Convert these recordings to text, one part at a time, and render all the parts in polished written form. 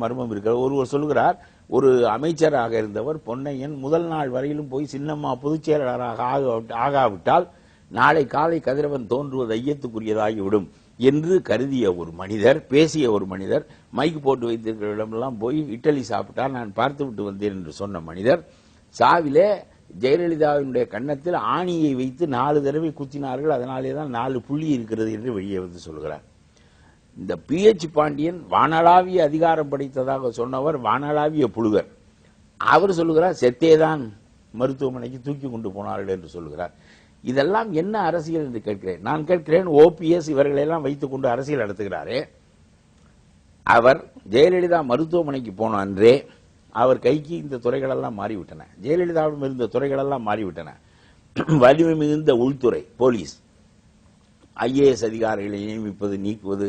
மர்மம் இருக்கிற ஒருவர் சொல்கிறார், ஒரு அமைச்சராக இருந்தவர் பொன்னையன் முதல் நாள் வரையிலும் போய் சின்னம்மா பொதுச் செயலாளராக ஆகாவிட்டால் நாளை காலை கதிரவன் தோன்றுவது ஐயத்துக்குரியதாகிவிடும் என்று கருதிய ஒரு மனிதர், பேசிய ஒரு மனிதர், மைக்கு போட்டு வைத்திருக்கிற இடமெல்லாம் போய் இட்டலி சாப்பிட்டால் நான் பார்த்து விட்டு வந்தேன் என்று சொன்ன மனிதர் சாவிலே ஜெயலலிதாவினுடைய கன்னத்தில் ஆணியை வைத்து 4 தடவை குத்தினார்கள், அதனாலே தான் 4 புள்ளி இருக்கிறது என்று வெளியே வந்து சொல்கிறார். இந்த PH பாண்டியன் வானளாவிய அதிகாரம் படைத்ததாக சொன்னவர் வானளாவிய புழுகர். அவர் சொல்லுகிறார் செத்தேதான் மருத்துவமனைக்கு தூக்கி கொண்டு போனார்கள் என்று சொல்லுகிறார். இதெல்லாம் என்ன அரசியல் என்று கேட்கிறேன். நான் கேட்கிறேன், OPS இவர்களெல்லாம் வைத்துக் கொண்டு அரசியல் நடத்துகிறாரே, அவர் ஜெயலலிதா மருத்துவமனைக்கு போன அன்றே அவர் கைக்கு இந்த துறைகளெல்லாம் மாறிவிட்டன. ஜெயலலிதாவிடம் இருந்த துறைகளெல்லாம் மாறிவிட்டன. வலிமை மிகுந்த உள்துறை, போலீஸ், IAS அதிகாரிகளை நியமிப்பது, நீக்குவது,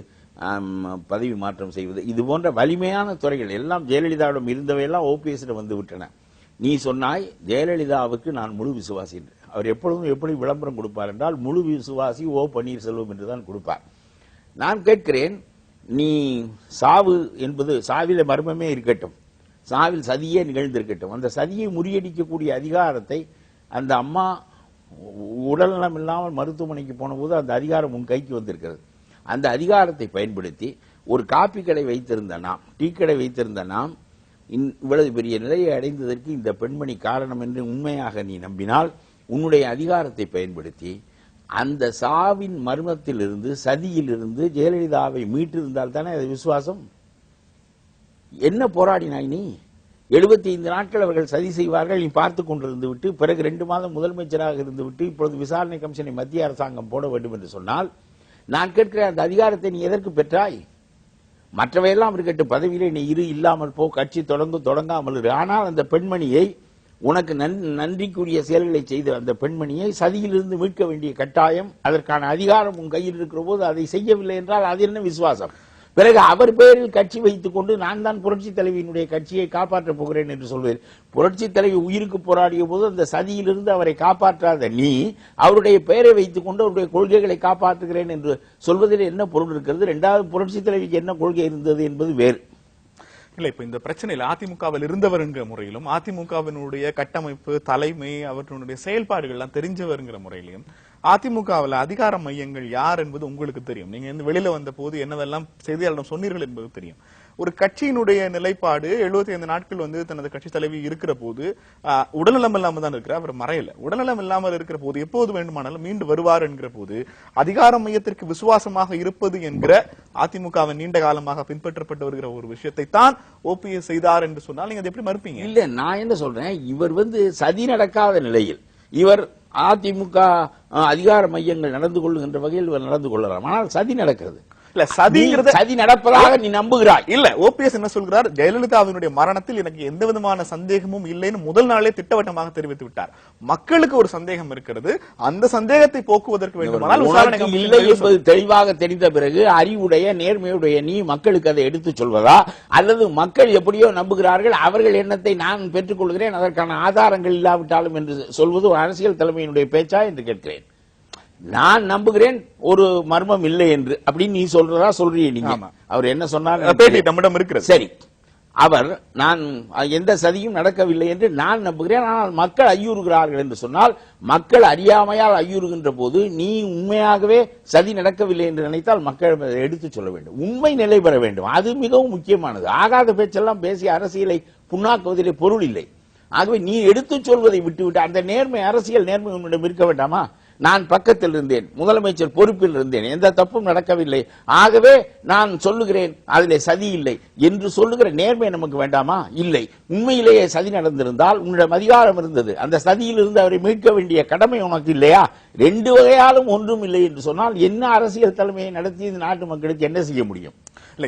பதவி மாற்றம் செய்வது, இது போன்ற வலிமையான துறைகள் எல்லாம் ஜெயலலிதாவிடம் இருந்தவையெல்லாம் OPS வந்து விட்டன. நீ சொன்னாய் ஜெயலலிதாவுக்கு நான் முழு விசுவாசி என்று. அவர் எப்பொழுதும் எப்படி விளம்பரம் கொடுப்பார் என்றால் முழு விசுவாசி O பன்னீர்செல்வம் என்றுதான் கொடுப்பார். நான் கேட்கிறேன், நீ சாவு என்பது சாவில மர்மமே இருக்கட்டும், சாவில் சதியே நிகழ்ந்திருக்கட்டும், அந்த சதியை முறியடிக்கக்கூடிய அதிகாரத்தை அந்த அம்மா உடல்நலம் இல்லாமல் மருத்துவமனைக்கு போன போது அந்த அதிகாரம் உன் கைக்கு வந்திருக்கிறது. அந்த அதிகாரத்தை பயன்படுத்தி ஒரு காப்பி கடை வைத்திருந்த நாம், டீ கடை வைத்திருந்த நாம் இவ்வளவு பெரிய நிலையை அடைந்ததற்கு இந்த பெண்மணி காரணம் என்று உண்மையாக நீ நம்பினால் உன்னுடைய அதிகாரத்தை பயன்படுத்தி அந்த சாவின் மர்மத்திலிருந்து, சதியிலிருந்து ஜெயலலிதாவை மீட்டிருந்தால் தானே அது விசுவாசம். என்ன போராடினாய் நீ? 75 நாட்கள் அவர்கள் சதி செய்வார்கள், நீ பார்த்து கொண்டிருந்து விட்டு பிறகு 2 மாதம் முதலமைச்சராக இருந்து விட்டு இப்பொழுது விசாரணை கமிஷனை மத்திய அரசாங்கம் போட வேண்டும் என்று சொன்னால் நான் கேட்கிறேன், அந்த அதிகாரத்தை நீ எதற்கு பெற்றாய்? மற்றவையெல்லாம் இருக்கட்டும், பதவியிலே நீ இல்லாமல் போ, கட்சி தொடங்காமல் இரு. ஆனால் அந்த பெண்மணியை, உனக்கு நன்றிக்குரிய செயல்களை செய்த அந்த பெண்மணியை சதியிலிருந்து மீட்க வேண்டிய கட்டாயம், அதற்கான அதிகாரம் உன் கையில் இருக்கிற போது அதை செய்யவில்லை என்றால் அது என்ன விசுவாசம்? பிறகு அவர் பேரில் கட்சி வைத்துக் கொண்டு நான் தான் புரட்சி தலைவியினுடைய கட்சியை காப்பாற்றப் போகிறேன் என்று சொல்வேன். புரட்சி தலைவி உயிருக்கு போராடிய போது அந்த சதியிலிருந்து அவரை காப்பாற்றாத நீ அவருடைய பெயரை வைத்துக் கொண்டு அவருடைய கொள்கைகளை காப்பாற்றுகிறேன் என்று சொல்வதில் என்ன பொருள் இருக்கிறது? 2வது, புரட்சி தலைவிக்கு என்ன கொள்கை இருந்தது என்பது வேறு. இல்ல, இப்ப இந்த பிரச்சனையில் அதிமுகவில் இருந்தவருங்கிற முறையிலும் அதிமுகவினுடைய கட்டமைப்பு, தலைமை, அவர்களுடைய செயல்பாடுகள் எல்லாம் தெரிஞ்சவருங்கிற முறையிலும் அதிமுகவில் அதிகார மையங்கள் யார் என்பது உங்களுக்கு தெரியும். நீங்க இந்த வெளியில வந்த போது என்னவெல்லாம் செய்தியாளரிடம் சொன்னீர்கள் என்பது தெரியும். ஒரு கட்சியினுடைய நிலைப்பாடு 75 நாட்கள் தனது கட்சி தலைவி இருக்கிற போது உடல்நலம் இல்லாமல் தான் இருக்கிற, அவர் மறையல. உடல்நலம் இல்லாமல் இருக்கிற போது எப்போது வேண்டுமானாலும் மீண்டு வருவார் என்கிற போது அதிகார மையத்திற்கு விசுவாசமாக இருப்பது என்கிற அதிமுகவின் நீண்ட காலமாக பின்பற்றப்பட்டு வருகிற ஒரு விஷயத்தை தான் OPS செய்தார் என்று சொன்னால் நீங்க எப்படி மறுப்பீங்க? இல்ல, நான் என்ன சொல்றேன், இவர் சதி நடக்காத நிலையில் இவர் அதிமுக அதிகார மையங்கள் நடந்து கொள்ளுகின்ற வகையில் இவர் நடந்து கொள்ளலாம். ஆனால் சதி நடக்கிறது. இல்ல, சதி நடப்பதாக நீ நம்புகிறாய். இல்ல, OPS என்ன சொல்கிறார், ஜெயலலிதாவினுடைய மரணத்தில் எனக்கு எந்த விதமான சந்தேகமும் இல்லைன்னு முதல் நாளே திட்டவட்டமாக தெரிவித்து விட்டார். மக்களுக்கு ஒரு சந்தேகம் இருக்கிறது, அந்த சந்தேகத்தை போக்குவதற்கு வேண்டுமானால் விசாரணை இல்லை என்பது தெளிவாக தெரிந்த பிறகு அறிவுடைய நேர்மையுடைய நீ மக்களுக்கு அதை எடுத்துச் சொல்வதா, அல்லது மக்கள் எப்படியோ நம்புகிறார்கள், அவர்கள் எண்ணத்தை நான் பெற்றுக் கொள்கிறேன், அதற்கான ஆதாரங்கள் இல்லாவிட்டாலும் என்று சொல்வது ஒரு அரசியல் தலைமையினுடைய பேச்சா என்று கேட்கிறேன். நான் நம்புகிறேன் ஒரு மர்மம் இல்லை என்று, அப்படின்னு நீ சொல்றதா சொல்றீங்க நீங்க. அவர் என்ன சொன்னார் நம்மிடம் இருக்கிறது. சரி, அவர் நான் எந்த சதியும் நடக்கவில்லை என்று நான் நம்புகிறேன், ஆனால் மக்கள் ஐயுறுகிறார்கள் என்று சொன்னால், மக்கள் அறியாமையால் ஐயுறுகின்ற போது நீ உண்மையாகவே சதி நடக்கவில்லை என்று நினைத்தால் மக்கள் எடுத்துச் சொல்ல வேண்டும், உண்மை நிலை பெற வேண்டும். அது மிகவும் முக்கியமானது. ஆகாத பேச்செல்லாம் பேசி அரசியலை புண்ணாக்குவதிலே பொருள் இல்லை. ஆகவே நீ எடுத்துச் சொல்வதை விட்டுவிட்டு அந்த நேர்மை, அரசியல் நேர்மை உன்னிடம் இருக்க வேண்டாமா? நான் பக்கத்தில் இருந்தேன், முதலமைச்சர் பொறுப்பில் இருந்தேன், எந்த தப்பும் நடக்கவில்லை, ஆகவே நான் சொல்லுகிறேன் அதிலே சதி இல்லை என்று சொல்லுகிற நேர்மை நமக்கு வேண்டாமா? இல்லை. உண்மையிலேயே சதி நடந்திருந்தால் உன்னிடம் அதிகாரம் இருந்தது, அந்த சதியில் இருந்து அவரை மீட்க வேண்டிய கடமை உனக்கு இல்லையா? 2 வகையாலும் ஒன்றும் இல்லை என்று சொன்னால் என்ன அரசியல் தலைமையை நடத்தி நாட்டு மக்களுக்கு என்ன செய்ய முடியும்? இல்ல